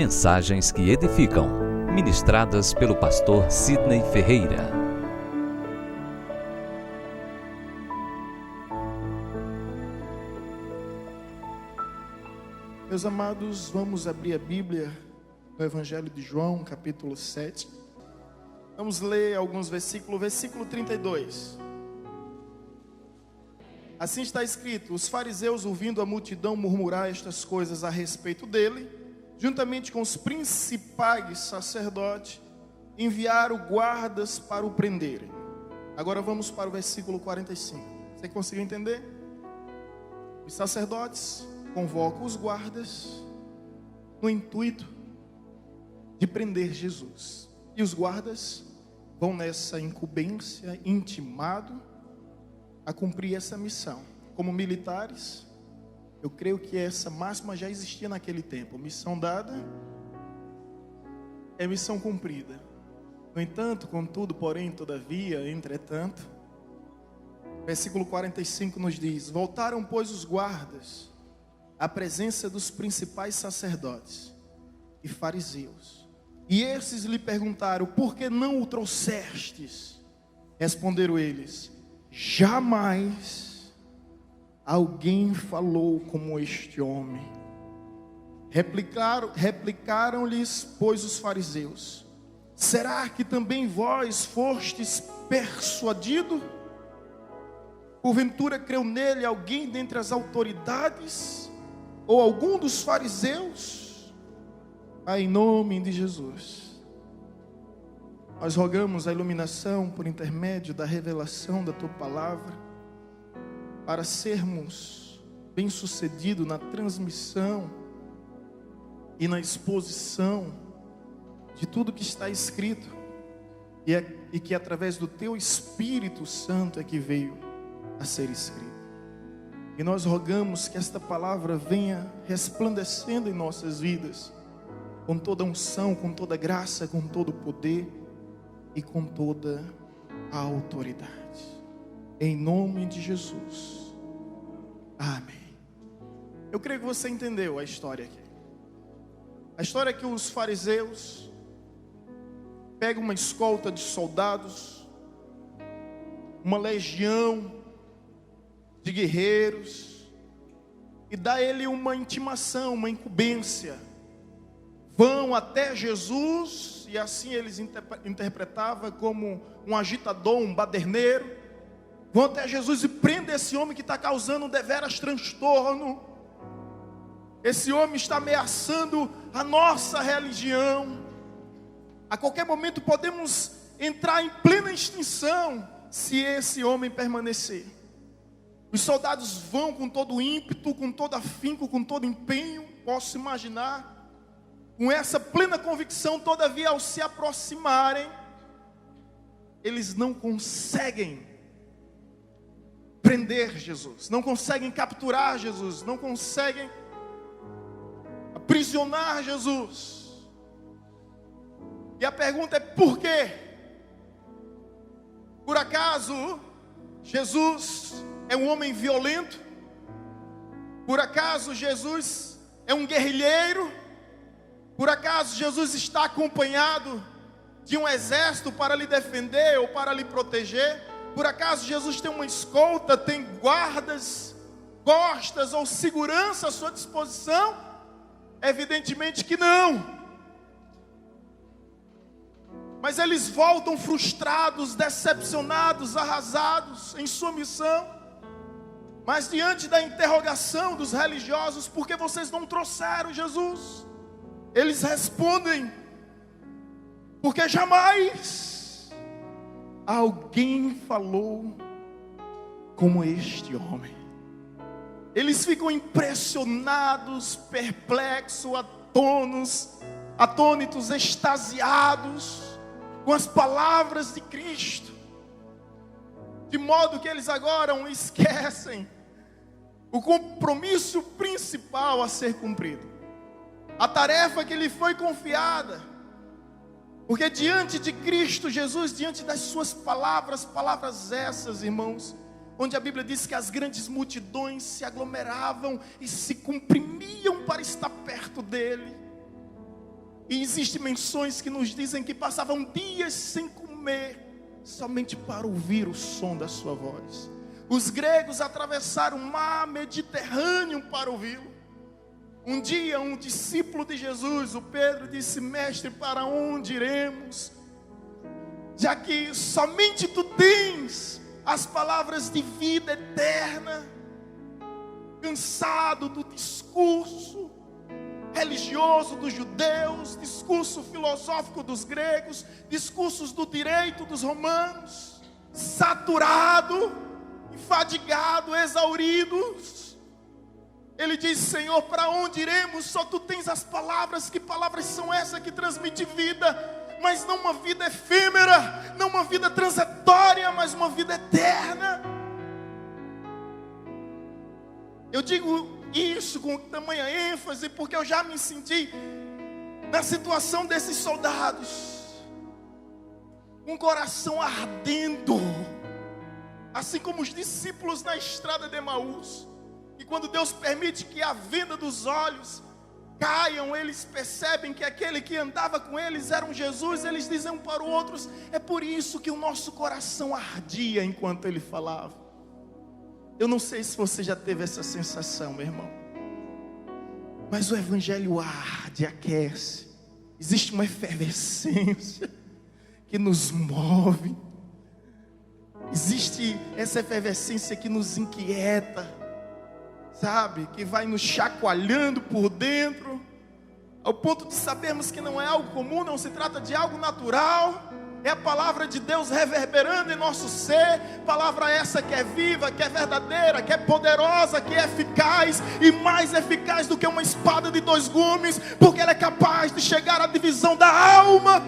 Mensagens que edificam, ministradas pelo pastor Sidney Ferreira. Meus amados, vamos abrir a Bíblia no Evangelho de João, capítulo 7. Vamos ler alguns versículos. Versículo 32. Assim está escrito: os fariseus, ouvindo a multidão murmurar estas coisas a respeito dele, juntamente com os principais sacerdotes, enviaram guardas para o prenderem. Agora vamos para o versículo 45. Você conseguiu entender? Os sacerdotes convocam os guardas no intuito de prender Jesus. E os guardas vão nessa incumbência, intimado a cumprir essa missão. Como militares, eu creio que essa máxima já existia naquele tempo. Missão dada é missão cumprida. No entanto, contudo, porém, todavia, entretanto, versículo 45 nos diz: voltaram, pois, os guardas à presença dos principais sacerdotes e fariseus. E esses lhe perguntaram: por que não o trouxestes? Responderam eles: jamais alguém falou como este homem. Replicaram-lhes, pois, os fariseus: será que também vós fostes persuadido? Porventura creu nele alguém dentre as autoridades, ou algum dos fariseus? Pai, em nome de Jesus, nós rogamos a iluminação por intermédio da revelação da Tua Palavra, para sermos bem-sucedidos na transmissão e na exposição de tudo que está escrito, e que através do Teu Espírito Santo é que veio a ser escrito. E nós rogamos que esta palavra venha resplandecendo em nossas vidas, com toda unção, com toda graça, com todo poder e com toda a autoridade. Em nome de Jesus. Amém. Eu creio que você entendeu a história aqui. A história é que os fariseus pegam uma escolta de soldados, uma legião de guerreiros, e dá a ele uma intimação, uma incumbência. Vão até Jesus, e assim eles interpretavam como um agitador, um baderneiro. Vão até Jesus e prendem esse homem que está causando um deveras transtorno. Esse homem está ameaçando a nossa religião. A qualquer momento podemos entrar em plena extinção se esse homem permanecer. Os soldados vão com todo o ímpeto, com todo afinco, com todo empenho, posso imaginar, com essa plena convicção. Todavia, ao se aproximarem, eles não conseguem prender Jesus, não conseguem capturar Jesus, não conseguem aprisionar Jesus. E a pergunta é: por quê? Por acaso Jesus é um homem violento? Por acaso Jesus é um guerrilheiro? Por acaso Jesus está acompanhado de um exército para lhe defender ou para lhe proteger? Por acaso Jesus tem uma escolta, tem guardas, costas ou segurança à sua disposição? Evidentemente que não. Mas eles voltam frustrados, decepcionados, arrasados em sua missão. Mas diante da interrogação dos religiosos: por que vocês não trouxeram Jesus? Eles respondem: porque jamais alguém falou como este homem. Eles ficam impressionados, perplexos, atônitos, extasiados com as palavras de Cristo, de modo que eles agora esquecem o compromisso principal a ser cumprido, a tarefa que lhe foi confiada. Porque diante de Cristo Jesus, diante das suas palavras essas, irmãos, onde a Bíblia diz que as grandes multidões se aglomeravam e se comprimiam para estar perto dele, E existem menções que nos dizem que passavam dias sem comer, somente para ouvir o som da sua voz. Os gregos atravessaram o mar Mediterrâneo para ouvi-lo. Um dia um discípulo de Jesus, o Pedro, disse: mestre, para onde iremos? Já que somente tu tens as palavras de vida eterna. Cansado do discurso religioso dos judeus, discurso filosófico dos gregos, discursos do direito dos romanos, saturado, enfadigado, exauridos, ele diz: Senhor, para onde iremos? Só tu tens as palavras. Que palavras são essas que transmitem vida? Mas não uma vida efêmera, não uma vida transitória, mas uma vida eterna. Eu digo isso com tamanha ênfase, porque eu já me senti na situação desses soldados, com o coração ardendo, assim como os discípulos na estrada de Emaús. E quando Deus permite que a venda dos olhos caiam, eles percebem que aquele que andava com eles era um Jesus. Eles dizem um para o outro: é por isso que o nosso coração ardia enquanto ele falava. Eu não sei se você já teve essa sensação, meu irmão, mas o evangelho arde, aquece. Existe uma efervescência que nos move. Existe essa efervescência que nos inquieta, sabe? Que vai nos chacoalhando por dentro, ao ponto de sabermos que não é algo comum, não se trata de algo natural. É a palavra de Deus reverberando em nosso ser. Palavra essa que é viva, que é verdadeira, que é poderosa, que é eficaz, e mais eficaz do que uma espada de dois gumes, porque ela é capaz de chegar à divisão da alma,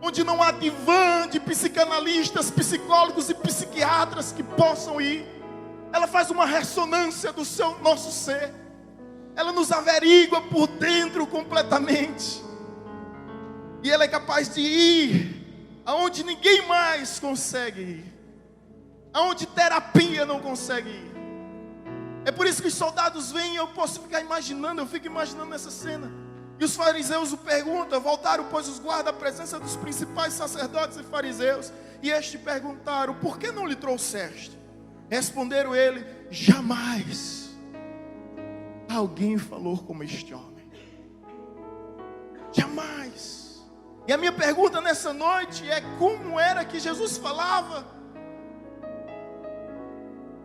onde não há divã de psicanalistas, psicólogos e psiquiatras que possam ir. Ela faz uma ressonância do nosso ser. Ela nos averigua por dentro completamente. E ela é capaz de ir aonde ninguém mais consegue ir, aonde terapia não consegue ir. É por isso que os soldados vêm. Eu posso ficar imaginando, eu fico imaginando essa cena. E os fariseus o perguntam. Voltaram, pois, os guardas à presença dos principais sacerdotes e fariseus, e estes perguntaram: por que não lhe trouxeste? Responderam ele: jamais alguém falou como este homem. Jamais. E a minha pergunta nessa noite é: como era que Jesus falava?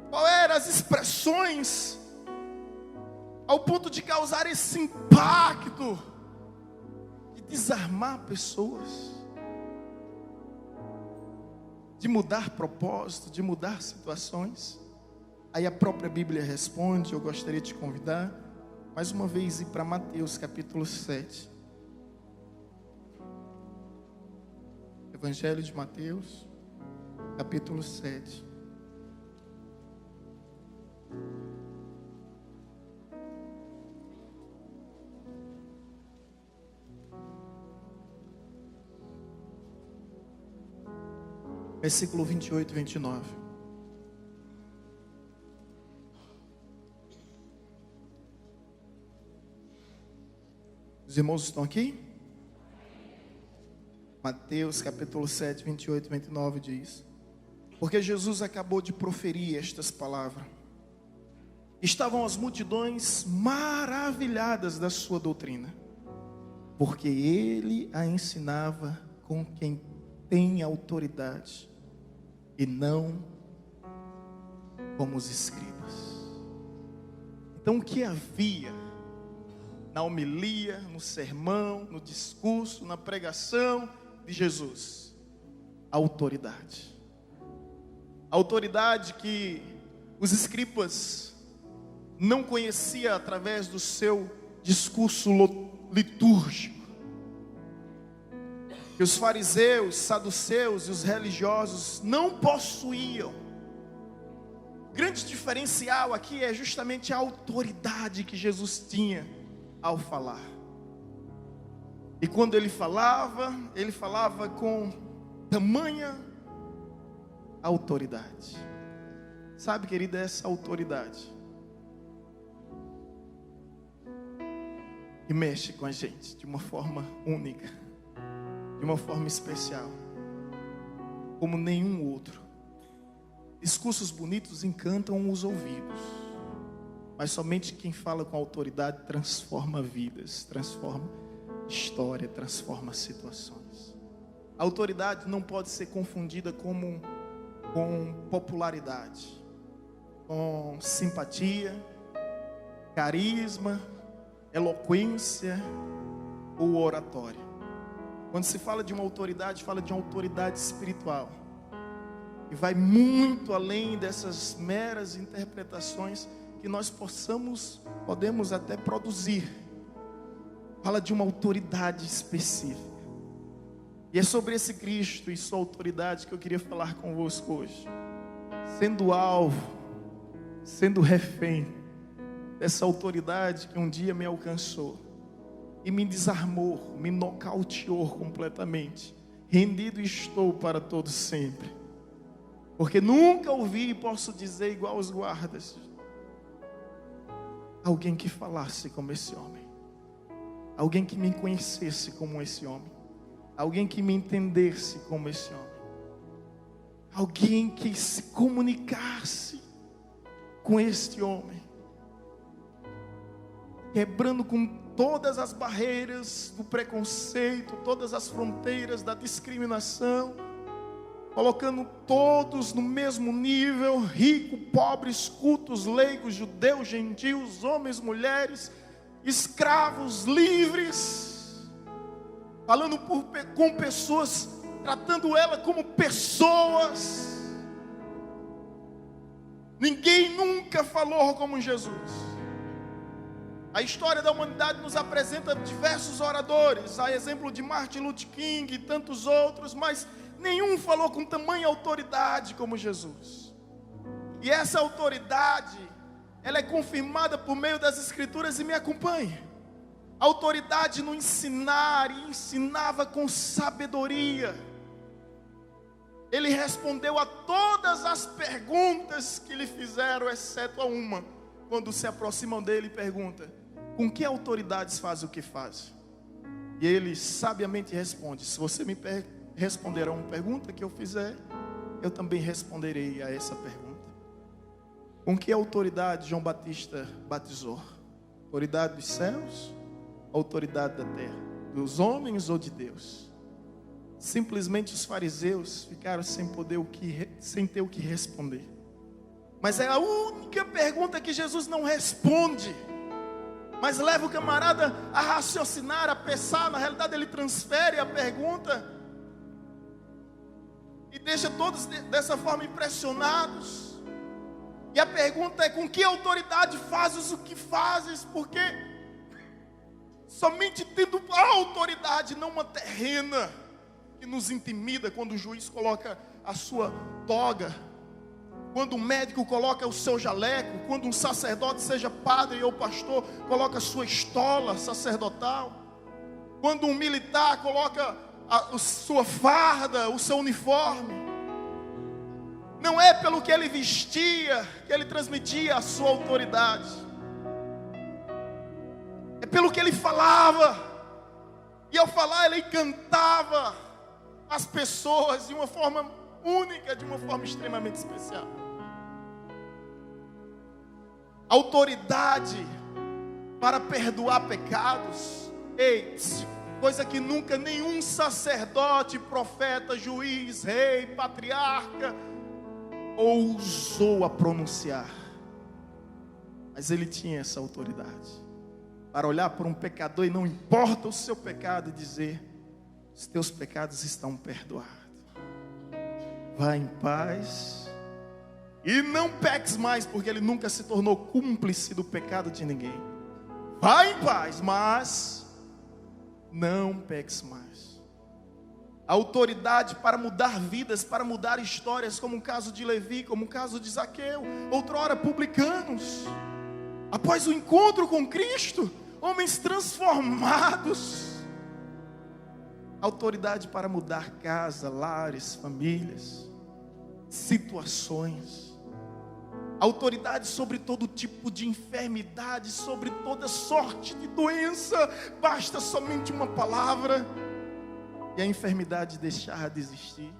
Qual eram as expressões ao ponto de causar esse impacto, de desarmar pessoas, de mudar propósito, de mudar situações? Aí a própria Bíblia responde. Eu gostaria de te convidar mais uma vez a ir para Mateus capítulo 7. Evangelho de Mateus, capítulo 7. Versículo 28 e 29. Os irmãos estão aqui? Mateus capítulo 7, 28 e 29 diz: porque Jesus acabou de proferir estas palavras, estavam as multidões maravilhadas da sua doutrina, porque ele a ensinava com quem tem autoridade, e não como os escribas. Então, o que havia na homilia, no sermão, no discurso, na pregação de Jesus? A autoridade. A autoridade que os escribas não conheciam através do seu discurso litúrgico, que os fariseus, saduceus e os religiosos não possuíam. O grande diferencial aqui é justamente a autoridade que Jesus tinha ao falar. E quando ele falava com tamanha autoridade. Sabe, querida, essa autoridade e mexe com a gente de uma forma única, de uma forma especial, como nenhum outro. Discursos bonitos encantam os ouvidos, mas somente quem fala com autoridade transforma vidas, transforma história, transforma situações. A autoridade não pode ser confundida com popularidade, com simpatia, carisma, eloquência ou oratória. Quando se fala de uma autoridade, fala de uma autoridade espiritual, e vai muito além dessas meras interpretações que nós podemos até produzir. Fala de uma autoridade específica. E é sobre esse Cristo e sua autoridade que eu queria falar convosco hoje. Sendo alvo, sendo refém dessa autoridade que um dia me alcançou e me desarmou, me nocauteou completamente. Rendido estou para todo sempre. Porque nunca ouvi, e posso dizer igual aos guardas, alguém que falasse como esse homem. Alguém que me conhecesse como esse homem. Alguém que me entendesse como esse homem. Alguém que se comunicasse com este homem. Quebrando com todas as barreiras do preconceito, todas as fronteiras da discriminação, colocando todos no mesmo nível, rico, pobres, cultos, leigos, judeus, gentios, homens, mulheres, escravos, livres, falando com pessoas, tratando ela como pessoas. Ninguém nunca falou como Jesus. A história da humanidade nos apresenta diversos oradores, a exemplo de Martin Luther King e tantos outros, mas nenhum falou com tamanha autoridade como Jesus. E essa autoridade, ela é confirmada por meio das Escrituras, e me acompanhe. A autoridade no ensinar, e ensinava com sabedoria. Ele respondeu a todas as perguntas que lhe fizeram, exceto a uma, quando se aproximam dele e perguntam: com que autoridades faz o que faz? E ele sabiamente responde: se você me responder a uma pergunta que eu fizer, eu também responderei a essa pergunta. Com que autoridade João Batista batizou? Autoridade dos céus? Autoridade da terra? Dos homens ou de Deus? Simplesmente os fariseus ficaram sem ter o que responder. Mas é a única pergunta que Jesus não responde, mas leva o camarada a raciocinar, a pensar. Na realidade ele transfere a pergunta e deixa todos dessa forma impressionados. E a pergunta é: com que autoridade fazes o que fazes? Porque somente tendo a autoridade, não uma terrena, que nos intimida, quando o juiz coloca a sua toga, quando o médico coloca o seu jaleco, quando um sacerdote, seja padre ou pastor, coloca a sua estola sacerdotal, quando um militar coloca a sua farda, o seu uniforme. Não é pelo que ele vestia que ele transmitia a sua autoridade, é pelo que ele falava. E ao falar ele encantava as pessoas de uma forma única, de uma forma extremamente especial. Autoridade para perdoar pecados, coisa que nunca nenhum sacerdote, profeta, juiz, rei, patriarca ousou a pronunciar. Mas ele tinha essa autoridade para olhar para um pecador, e não importa o seu pecado, e dizer: os teus pecados estão perdoados. Vá em paz e não peques mais, porque ele nunca se tornou cúmplice do pecado de ninguém. Vá em paz, mas não peques mais. A autoridade para mudar vidas, para mudar histórias, como o caso de Levi, como o caso de Zaqueu, outrora publicanos. Após o encontro com Cristo, homens transformados. Autoridade para mudar casa, lares, famílias, situações. autoridade sobre todo tipo de enfermidade, sobre toda sorte de doença. Basta somente uma palavra e a enfermidade deixar de existir.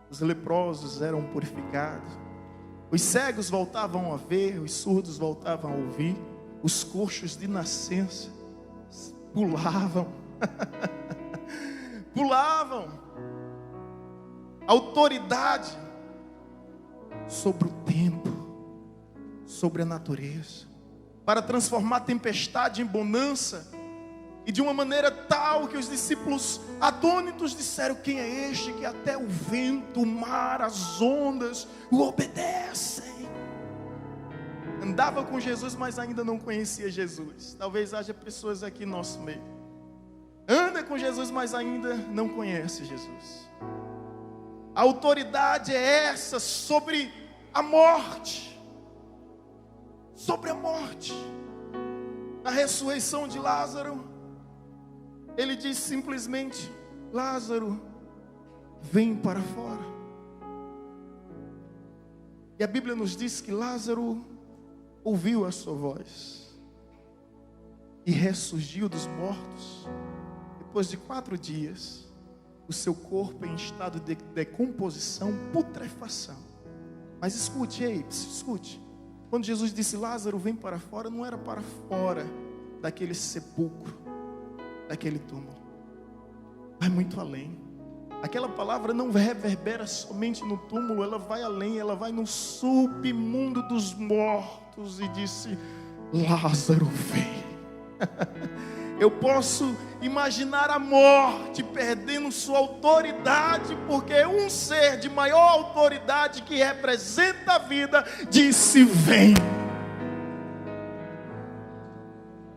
Os leprosos eram purificados, os cegos voltavam a ver, os surdos voltavam a ouvir, os coxos de nascença pulavam. Pulavam. Autoridade sobre o tempo, sobre a natureza, para transformar tempestade em bonança, e de uma maneira tal que os discípulos atônitos disseram: quem é este que até o vento, o mar, as ondas o obedecem? Andava com Jesus, mas ainda não conhecia Jesus. Talvez haja pessoas aqui no nosso meio, anda com Jesus, mas ainda não conhece Jesus. A autoridade é essa sobre a morte. Sobre a morte. Na ressurreição de Lázaro, ele diz simplesmente: Lázaro, vem para fora. E a Bíblia nos diz que Lázaro ouviu a sua voz e ressurgiu dos mortos. Depois de 4 dias, o seu corpo em estado de decomposição, putrefação. Mas escute, escute. Quando Jesus disse: Lázaro, vem para fora, não era para fora daquele sepulcro, daquele túmulo. Vai muito além. Aquela palavra não reverbera somente no túmulo, ela vai além, ela vai no submundo dos mortos e disse: Lázaro, vem. Eu posso imaginar a morte perdendo sua autoridade, porque um ser de maior autoridade que representa a vida disse: vem.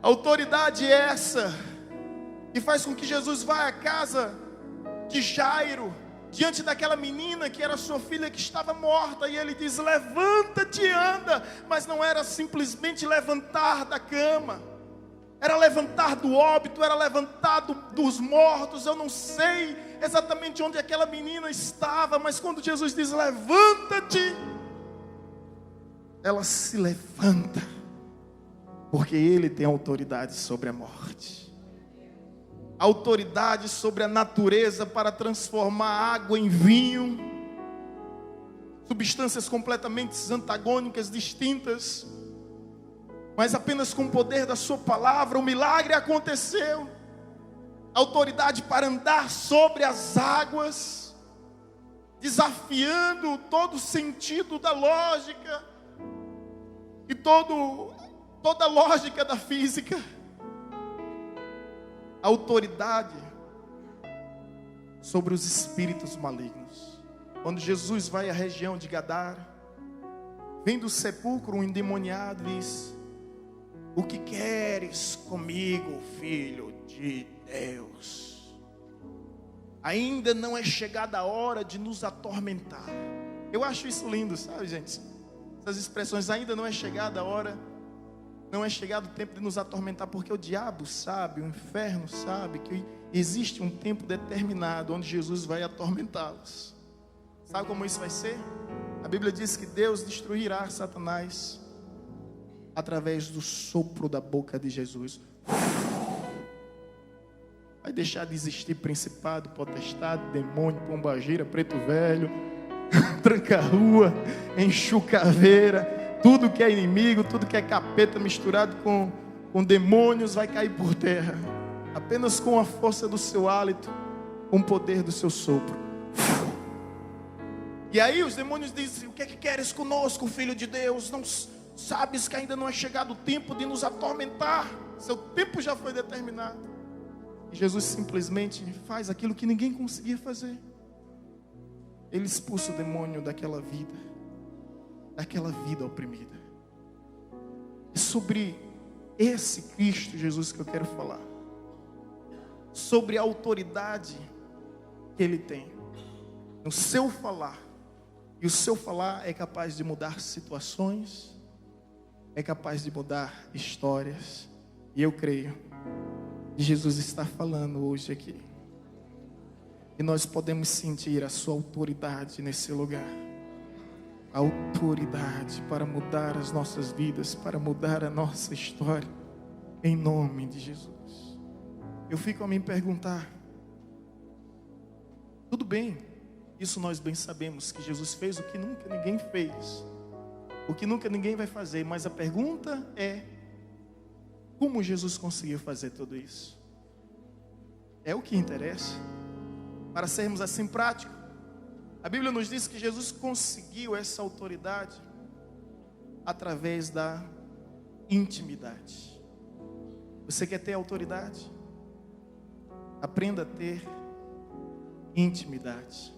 Autoridade essa que faz com que Jesus vá à casa de Jairo, diante daquela menina que era sua filha que estava morta, e ele diz: levanta-te e anda. Mas não era simplesmente levantar da cama, era levantar do óbito, era levantar dos mortos. Eu não sei exatamente onde aquela menina estava, mas quando Jesus diz: levanta-te, ela se levanta, porque Ele tem autoridade sobre a morte, autoridade sobre a natureza para transformar água em vinho, substâncias completamente antagônicas, distintas, mas apenas com o poder da sua palavra o milagre aconteceu. Autoridade para andar sobre as águas, desafiando todo o sentido da lógica e toda a lógica da física. Autoridade sobre os espíritos malignos. Quando Jesus vai à região de Gadara, vem do sepulcro um endemoniado e diz: o que queres comigo, filho de Deus? Ainda não é chegada a hora de nos atormentar. Eu acho isso lindo, sabe, gente? Essas expressões: ainda não é chegada a hora, não é chegado o tempo de nos atormentar, porque o diabo sabe, o inferno sabe que existe um tempo determinado onde Jesus vai atormentá-los. Sabe como isso vai ser? A Bíblia diz que Deus destruirá Satanás através do sopro da boca de Jesus. Vai deixar de existir principado, potestade, demônio, pombagira, preto velho, tranca-rua, enxucaveira, tudo que é inimigo, tudo que é capeta misturado com demônios vai cair por terra, apenas com a força do seu hálito, com o poder do seu sopro. E aí os demônios dizem: o que é que queres conosco, filho de Deus? Não sabes que ainda não é chegado o tempo de nos atormentar? Seu tempo já foi determinado. E Jesus simplesmente faz aquilo que ninguém conseguia fazer. Ele expulsa o demônio daquela vida oprimida. É sobre esse Cristo Jesus que eu quero falar, sobre a autoridade que Ele tem no seu falar. E o seu falar é capaz de mudar situações, é capaz de mudar histórias. E eu creio que Jesus está falando hoje aqui, e nós podemos sentir a sua autoridade nesse lugar. autoridade para mudar as nossas vidas, para mudar a nossa história, em nome de Jesus. Eu fico a me perguntar, tudo bem, isso nós bem sabemos, que Jesus fez o que nunca ninguém fez, o que nunca ninguém vai fazer, mas a pergunta é, como Jesus conseguiu fazer tudo isso? É o que interessa, para sermos assim práticos. A Bíblia nos diz que Jesus conseguiu essa autoridade através da intimidade. Você quer ter autoridade? Aprenda a ter intimidade.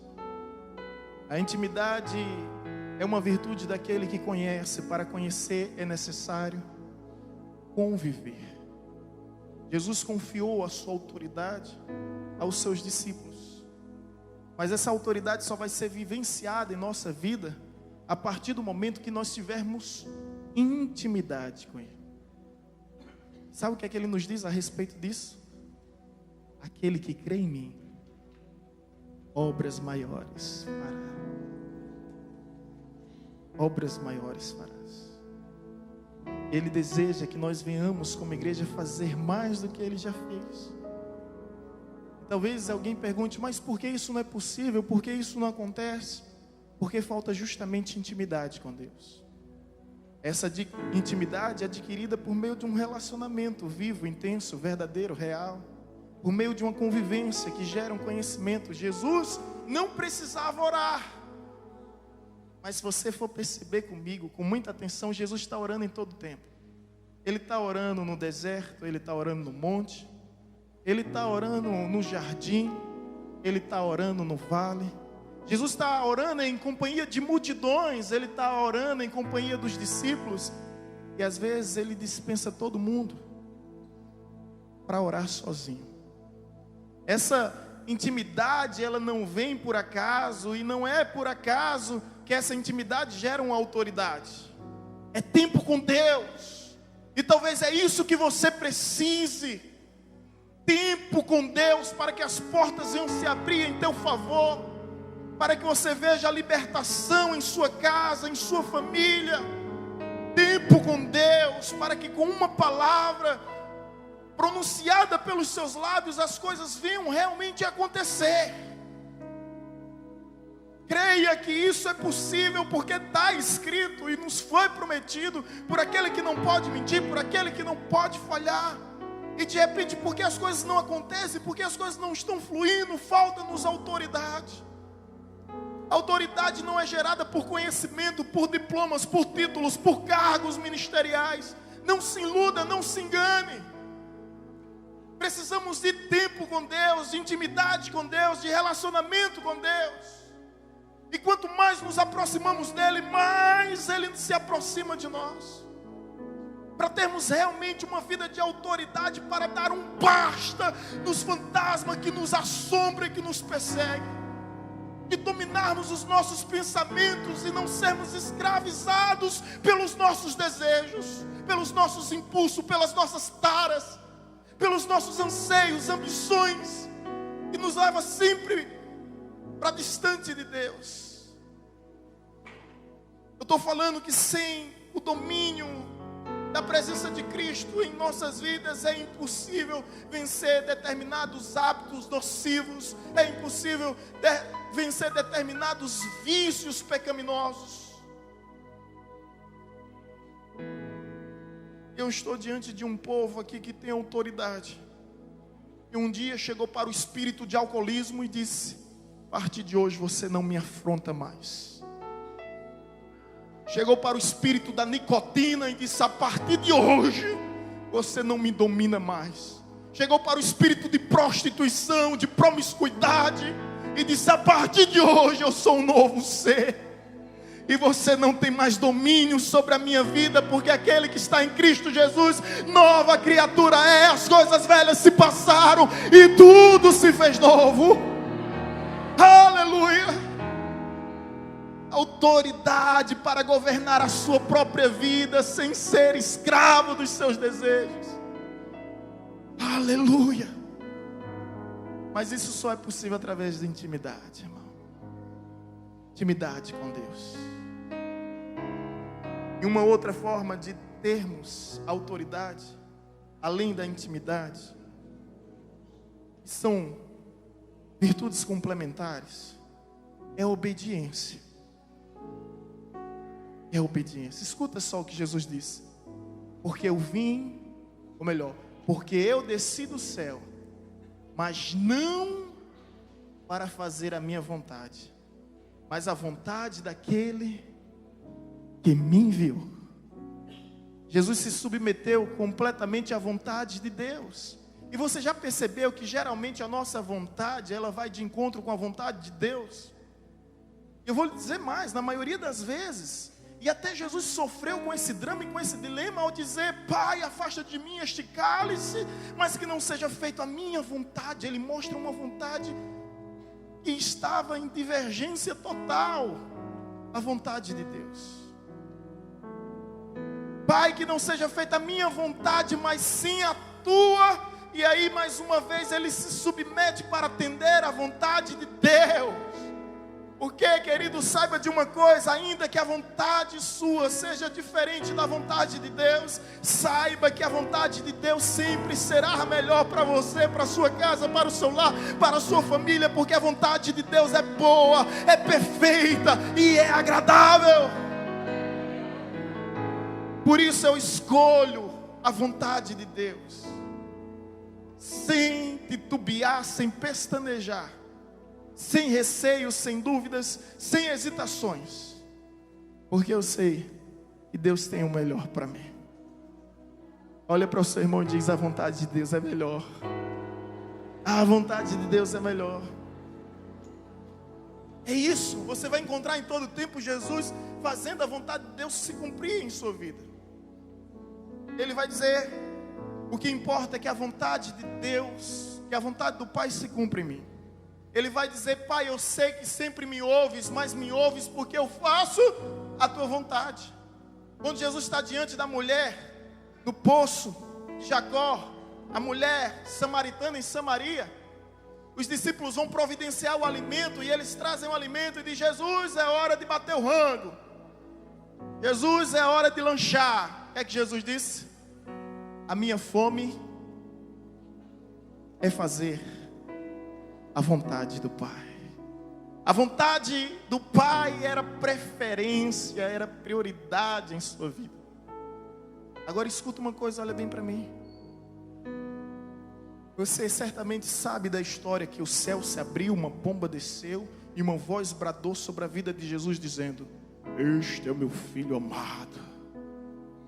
A intimidade é uma virtude daquele que conhece. Para conhecer é necessário conviver. Jesus confiou a sua autoridade aos seus discípulos. Mas essa autoridade só vai ser vivenciada em nossa vida a partir do momento que nós tivermos intimidade com Ele. Sabe o que é que Ele nos diz a respeito disso? Aquele que crê em mim, obras maiores fará. Obras maiores farás. Ele deseja que nós venhamos como igreja fazer mais do que Ele já fez. Talvez alguém pergunte, mas por que isso não é possível? Por que isso não acontece? Porque falta justamente intimidade com Deus. Essa intimidade é adquirida por meio de um relacionamento vivo, intenso, verdadeiro, real. Por meio de uma convivência que gera um conhecimento. Jesus não precisava orar. Mas se você for perceber comigo, com muita atenção, Jesus está orando em todo tempo. Ele está orando no deserto, Ele está orando no monte, Ele está orando no jardim, Ele está orando no vale. Jesus está orando em companhia de multidões, Ele está orando em companhia dos discípulos. E às vezes Ele dispensa todo mundo para orar sozinho. Essa intimidade, ela não vem por acaso, e não é por acaso que essa intimidade gera uma autoridade. É tempo com Deus. E talvez é isso que você precise. Tempo com Deus, para que as portas venham se abrir em teu favor, para que você veja a libertação em sua casa, em sua família. Tempo com Deus, para que com uma palavra pronunciada pelos seus lábios, as coisas venham realmente acontecer. Creia que isso é possível, porque está escrito e nos foi prometido por aquele que não pode mentir, por aquele que não pode falhar. E de repente, porque as coisas não acontecem, porque as coisas não estão fluindo, falta-nos autoridade. Autoridade não é gerada por conhecimento, por diplomas, por títulos, por cargos ministeriais. Não se iluda, não se engane. Precisamos de tempo com Deus, de intimidade com Deus, de relacionamento com Deus. E quanto mais nos aproximamos dEle, mais Ele se aproxima de nós. Para termos realmente uma vida de autoridade, para dar um basta nos fantasmas que nos assombram e que nos perseguem. De dominarmos os nossos pensamentos e não sermos escravizados pelos nossos desejos, pelos nossos impulsos, pelas nossas taras, pelos nossos anseios, ambições, que nos leva sempre para distante de Deus. Eu estou falando que sem o domínio da presença de Cristo em nossas vidas é impossível vencer determinados hábitos nocivos, é impossível vencer determinados vícios pecaminosos. Eu estou diante de um povo aqui que tem autoridade. E um dia chegou para o espírito de alcoolismo e disse: a partir de hoje você não me afronta mais. Chegou para o espírito da nicotina e disse: a partir de hoje você não me domina mais. Chegou para o espírito de prostituição, de promiscuidade e disse: a partir de hoje eu sou um novo ser. E você não tem mais domínio sobre a minha vida, porque aquele que está em Cristo Jesus, nova criatura é. As coisas velhas se passaram e tudo se fez novo. Aleluia. Autoridade para governar a sua própria vida sem ser escravo dos seus desejos. Aleluia. Mas isso só é possível através da intimidade, irmão. Intimidade com Deus. E uma outra forma de termos autoridade, além da intimidade, são virtudes complementares, é a obediência. É a obediência. Escuta só o que Jesus disse. Porque eu vim, ou melhor, porque eu desci do céu, mas não para fazer a minha vontade, mas a vontade daquele que me enviou. Jesus se submeteu completamente à vontade de Deus. E você já percebeu que geralmente a nossa vontade, ela vai de encontro com a vontade de Deus? Eu vou lhe dizer mais, na maioria das vezes, e até Jesus sofreu com esse drama e com esse dilema ao dizer: Pai, afasta de mim este cálice, mas que não seja feito a minha vontade. Ele mostra uma vontade que estava em divergência total à vontade de Deus. Pai, que não seja feita a minha vontade, mas sim a tua. E aí mais uma vez ele se submete para atender à vontade de Deus. Porque, querido, saiba de uma coisa: ainda que a vontade sua seja diferente da vontade de Deus, saiba que a vontade de Deus sempre será a melhor para você, para a sua casa, para o seu lar, para a sua família. Porque a vontade de Deus é boa, é perfeita e é agradável. Por isso eu escolho a vontade de Deus, sem titubear, sem pestanejar, sem receios, sem dúvidas, sem hesitações, porque eu sei que Deus tem o melhor para mim. Olha para o seu irmão e diz: a vontade de Deus é melhor. A vontade de Deus é melhor. É isso, você vai encontrar em todo tempo Jesus fazendo a vontade de Deus se cumprir em sua vida. Ele vai dizer: o que importa é que a vontade de Deus, que a vontade do Pai se cumpra em mim. Ele vai dizer: Pai, eu sei que sempre me ouves, mas me ouves porque eu faço a tua vontade. Quando Jesus está diante da mulher no poço de Jacó, a mulher samaritana em Samaria, os discípulos vão providenciar o alimento, e eles trazem o alimento e dizem: Jesus, é hora de bater o rango, Jesus, é hora de lanchar. O que é que Jesus disse? A minha fome é fazer a vontade do Pai. A vontade do Pai era preferência, era prioridade em sua vida. Agora escuta uma coisa, olha bem para mim. Você certamente sabe da história que o céu se abriu, uma pomba desceu e uma voz bradou sobre a vida de Jesus dizendo: este é o meu filho amado,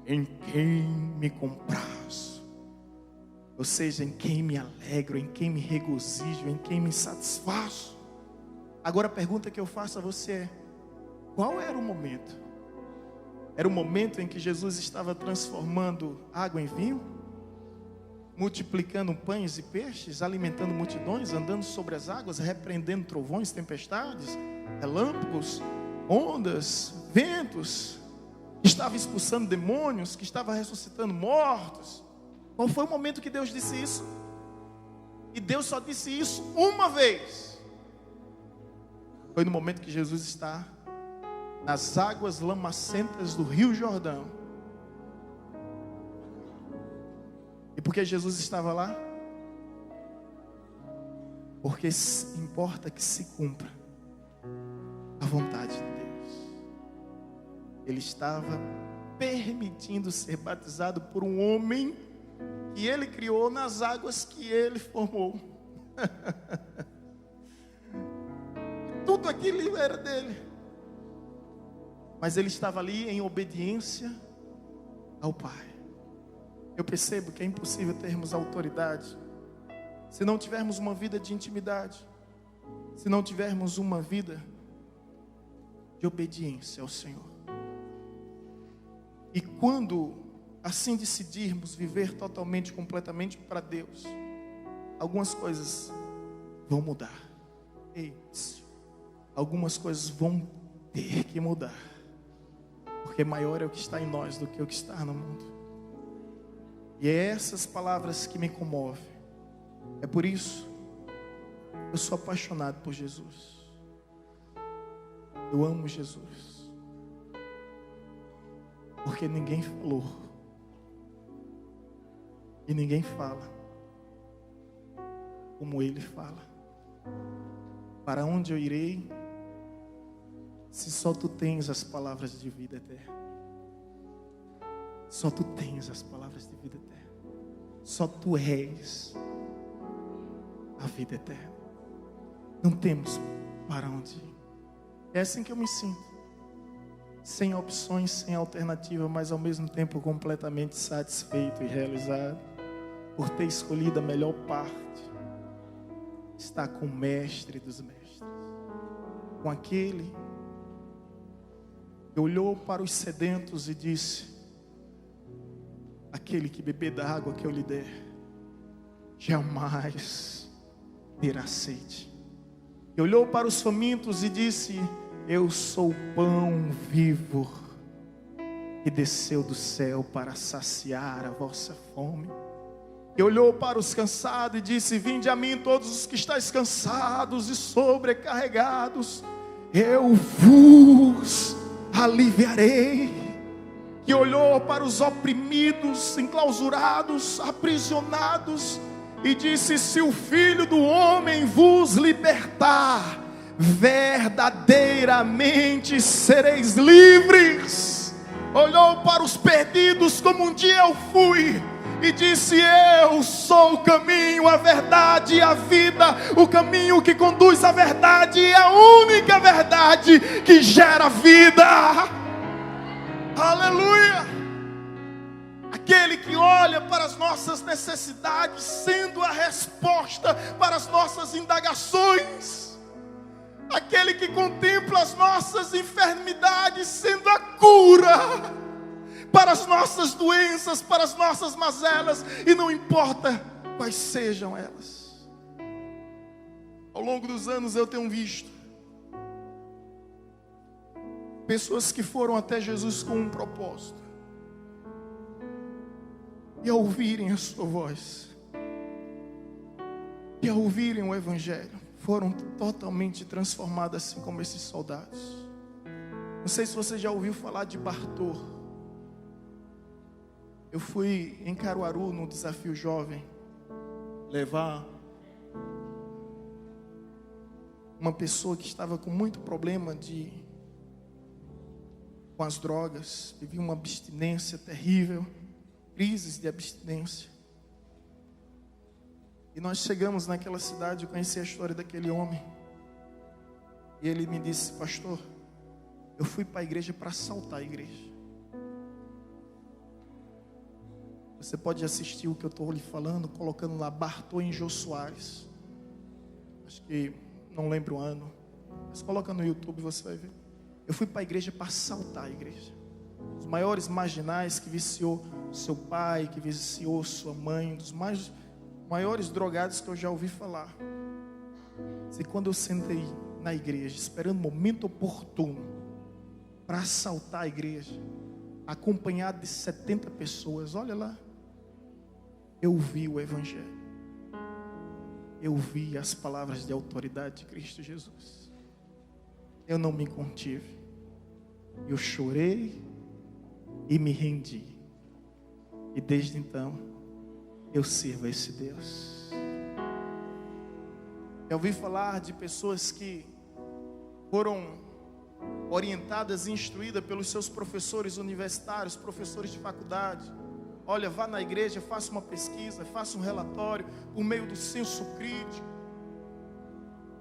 em quem me comprazo. Ou seja, em quem me alegro, em quem me regozijo, em quem me satisfaço. Agora a pergunta que eu faço a você é: qual era o momento? Era o momento em que Jesus estava transformando água em vinho, multiplicando pães e peixes, alimentando multidões, andando sobre as águas, repreendendo trovões, tempestades, relâmpagos, ondas, ventos, que estava expulsando demônios, que estava ressuscitando mortos? Qual foi o momento que Deus disse isso? E Deus só disse isso uma vez. Foi no momento que Jesus está nas águas lamacentas do Rio Jordão. E por que Jesus estava lá? Porque importa que se cumpra a vontade de Deus. Ele estava permitindo ser batizado por um homem que ele criou nas águas que ele formou. Tudo aquilo era dele. Mas ele estava ali em obediência ao Pai. Eu percebo que é impossível termos autoridade se não tivermos uma vida de intimidade, se não tivermos uma vida de obediência ao Senhor. E quando assim decidirmos viver totalmente, completamente para Deus, algumas coisas vão mudar. Algumas coisas vão ter que mudar, porque maior é o que está em nós do que o que está no mundo. E é essas palavras que me comovem. É por isso eu sou apaixonado por Jesus. Eu amo Jesus. Porque ninguém falou. E ninguém fala como Ele fala. Para onde eu irei, se só Tu tens as palavras de vida eterna? Só Tu tens as palavras de vida eterna. Só Tu és a vida eterna. Não temos para onde ir. É assim que eu me sinto. Sem opções, sem alternativa, mas ao mesmo tempo completamente satisfeito e realizado por ter escolhido a melhor parte. Estar com o mestre dos mestres, com aquele que olhou para os sedentos e disse: aquele que beber da água que eu lhe der jamais terá sede. E olhou para os famintos e disse: eu sou o pão vivo que desceu do céu para saciar a vossa fome. E olhou para os cansados e disse: vinde a mim todos os que estáis cansados e sobrecarregados, eu vos aliviarei. E olhou para os oprimidos, enclausurados, aprisionados, e disse: se o Filho do Homem vos libertar, verdadeiramente sereis livres. Olhou para os perdidos como um dia eu fui, e disse: eu sou o caminho, a verdade e a vida. O caminho que conduz à verdade é a única verdade que gera vida. Aleluia! Aquele que olha para as nossas necessidades, sendo a resposta para as nossas indagações. Aquele que contempla as nossas enfermidades, sendo a cura para as nossas doenças, para as nossas mazelas, e não importa quais sejam elas. Ao longo dos anos eu tenho visto pessoas que foram até Jesus com um propósito, e ao ouvirem a sua voz, e ao ouvirem o Evangelho, foram totalmente transformadas, assim como esses soldados. Não sei se você já ouviu falar de Bartô. Eu fui em Caruaru no Desafio Jovem levar uma pessoa que estava com muito problema com as drogas, vivia uma abstinência terrível, crises de abstinência. E nós chegamos naquela cidade, eu conheci a história daquele homem. E ele me disse: pastor, eu fui para a igreja para assaltar a igreja. Você pode assistir o que eu estou lhe falando, colocando lá Bartô em Jô Soares. Acho que não lembro o ano, mas coloca no YouTube, você vai ver. Eu fui para a igreja para assaltar a igreja. Os maiores marginais que viciou seu pai, que viciou sua mãe, dos maiores drogados que eu já ouvi falar. E quando eu sentei na igreja, esperando o momento oportuno para assaltar a igreja, acompanhado de 70 pessoas, olha lá, eu vi o Evangelho, eu vi as palavras de autoridade de Cristo Jesus. Eu não me contive, eu chorei e me rendi, e desde então eu sirvo a esse Deus. Eu ouvi falar de pessoas que foram orientadas e instruídas pelos seus professores universitários, professores de faculdade. Olha, vá na igreja, faça uma pesquisa, faça um relatório por meio do senso crítico.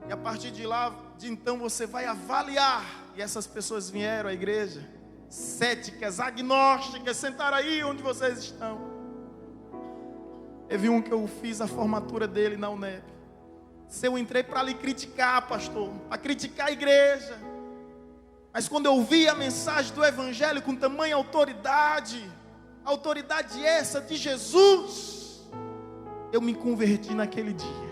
E a partir de lá, de então você vai avaliar. E essas pessoas vieram à igreja, céticas, agnósticas, sentaram aí onde vocês estão. Teve um que eu fiz a formatura dele na UNEB. Se eu entrei para lhe criticar, pastor, para criticar a igreja. Mas quando eu ouvi a mensagem do Evangelho com tamanha autoridade essa de Jesus, eu me converti naquele dia.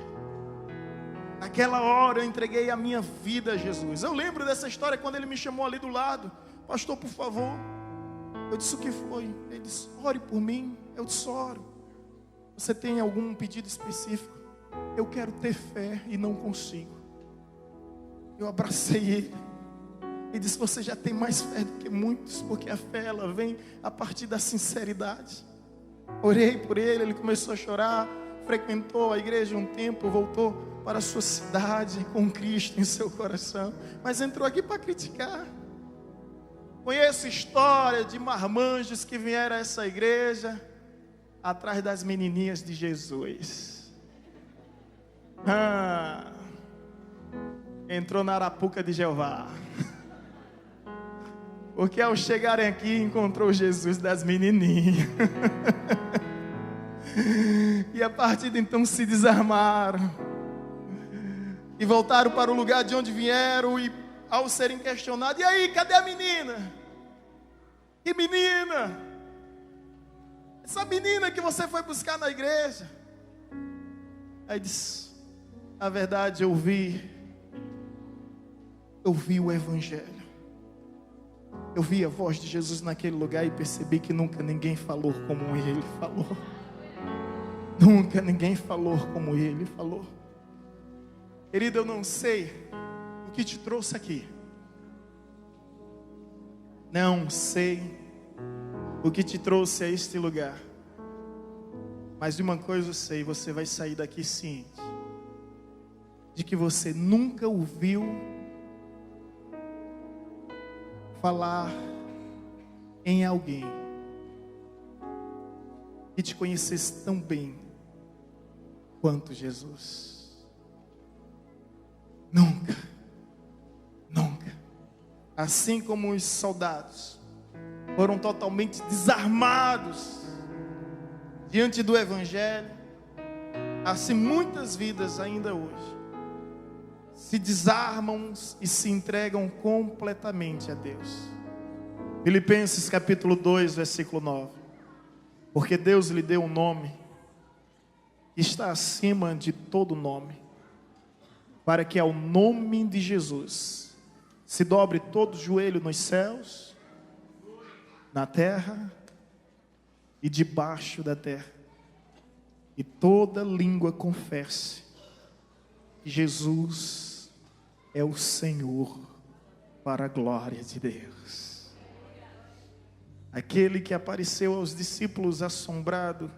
Naquela hora eu entreguei a minha vida a Jesus. Eu lembro dessa história quando ele me chamou ali do lado: pastor, por favor. Eu disse: o que foi? Ele disse: ore por mim. Eu disse: oro. Você tem algum pedido específico? Eu quero ter fé e não consigo. Eu abracei ele Ele disse: você já tem mais fé do que muitos, porque a fé ela vem a partir da sinceridade. Orei por ele, ele começou a chorar, frequentou a igreja um tempo, voltou para a sua cidade com Cristo em seu coração, mas entrou aqui para criticar. Conheço história de marmanjos que vieram a essa igreja atrás das menininhas de Jesus. Entrou na arapuca de Jeová. Porque ao chegarem aqui encontrou Jesus das menininhas. E a partir de então se desarmaram e voltaram para o lugar de onde vieram. E ao serem questionados: e aí, cadê a menina? Que menina? Essa menina que você foi buscar na igreja. Aí disse: na verdade eu vi o evangelho. Eu vi a voz de Jesus naquele lugar e percebi que nunca ninguém falou como ele falou. Nunca ninguém falou como ele falou. Querido, eu não sei o que te trouxe aqui. Não sei o que te trouxe a este lugar. Mas de uma coisa eu sei: você vai sair daqui ciente de que você nunca ouviu falar em alguém que te conhecesse tão bem quanto Jesus. Nunca, nunca. Assim como os soldados foram totalmente desarmados diante do evangelho, assim muitas vidas ainda hoje se desarmam e se entregam completamente a Deus. Filipenses capítulo 2, versículo 9. Porque Deus lhe deu um nome que está acima de todo nome, para que ao nome de Jesus se dobre todo joelho nos céus, na terra e debaixo da terra, e toda língua confesse que Jesus é o Senhor, para a glória de Deus. Aquele que apareceu aos discípulos assombrado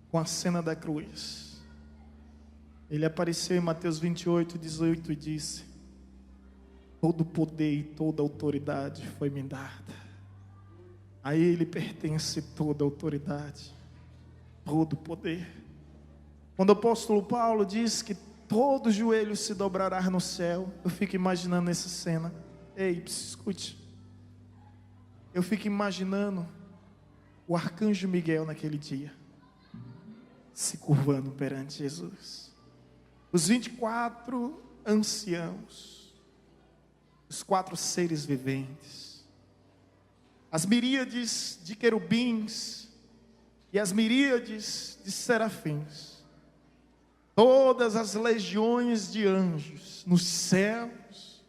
com a cena da cruz. Ele apareceu em Mateus 28, 18 e disse: todo poder e toda autoridade foi me dada. A ele pertence toda autoridade, todo poder. Quando o apóstolo Paulo diz que todo joelho se dobrará no céu, eu fico imaginando essa cena. Ei, escute. Eu fico imaginando o arcanjo Miguel naquele dia, se curvando perante Jesus. Os 24 anciãos, os 4 seres viventes, as miríades de querubins e as miríades de serafins, todas as legiões de anjos nos céus,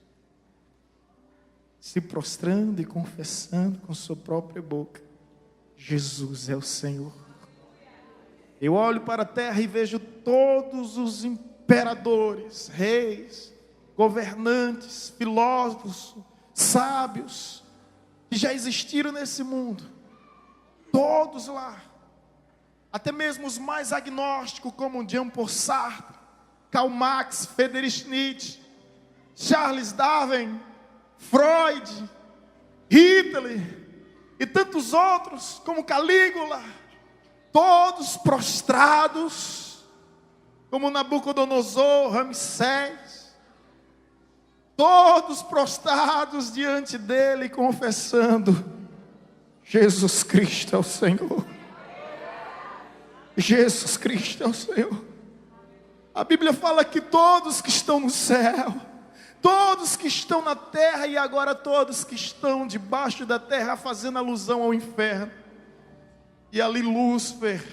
se prostrando e confessando com sua própria boca: Jesus é o Senhor. Eu olho para a terra e vejo todos os imperadores, reis, governantes, filósofos, sábios que já existiram nesse mundo, todos lá. Até mesmo os mais agnósticos, como Jean-Paul Sartre, Karl Marx, Friedrich Nietzsche, Charles Darwin, Freud, Hitler e tantos outros, como Calígula, todos prostrados, como Nabucodonosor, Ramsés, todos prostrados diante dele, confessando: Jesus Cristo é o Senhor. Jesus Cristo é o Senhor. A Bíblia fala que todos que estão no céu, todos que estão na terra e agora todos que estão debaixo da terra, fazendo alusão ao inferno. E ali Lúcifer,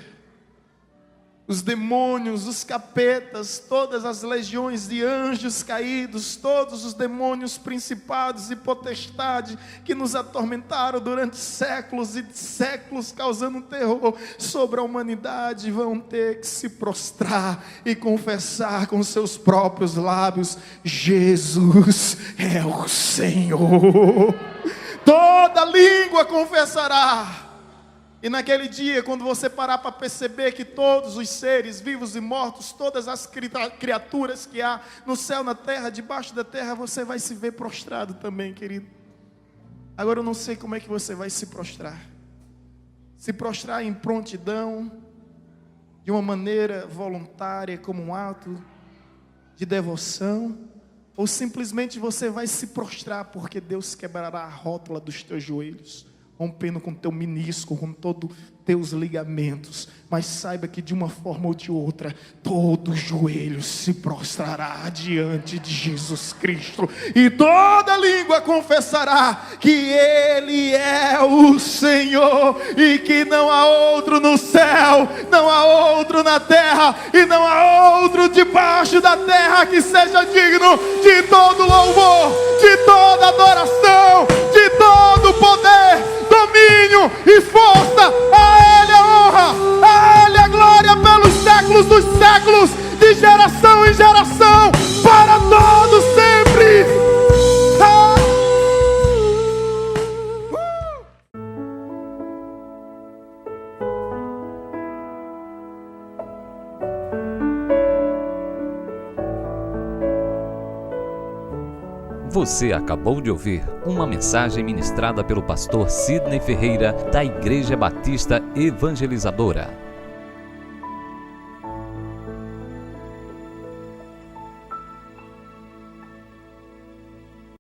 os demônios, os capetas, todas as legiões de anjos caídos, todos os demônios, principados e potestades que nos atormentaram durante séculos e séculos, causando terror sobre a humanidade, vão ter que se prostrar e confessar com seus próprios lábios: Jesus é o Senhor. Toda língua confessará. E naquele dia, quando você parar para perceber que todos os seres vivos e mortos, todas as criaturas que há no céu, na terra, debaixo da terra, você vai se ver prostrado também, querido. Agora eu não sei como é que você vai se prostrar. Se prostrar em prontidão, de uma maneira voluntária, como um ato de devoção, ou simplesmente você vai se prostrar porque Deus quebrará a rótula dos teus joelhos, rompendo com teu menisco, com todos teus ligamentos. Mas saiba que de uma forma ou de outra, todo joelho se prostrará diante de Jesus Cristo, e toda língua confessará que Ele é o Senhor, e que não há outro no céu, não há outro na terra, e não há outro debaixo da terra que seja digno de todo louvor, de toda adoração, de todo poder, domínio e força. A Ele a honra, a Ele a glória pelos séculos dos séculos, de geração em geração, para todos sempre. Você acabou de ouvir uma mensagem ministrada pelo pastor Sidney Ferreira, da Igreja Batista Evangelizadora.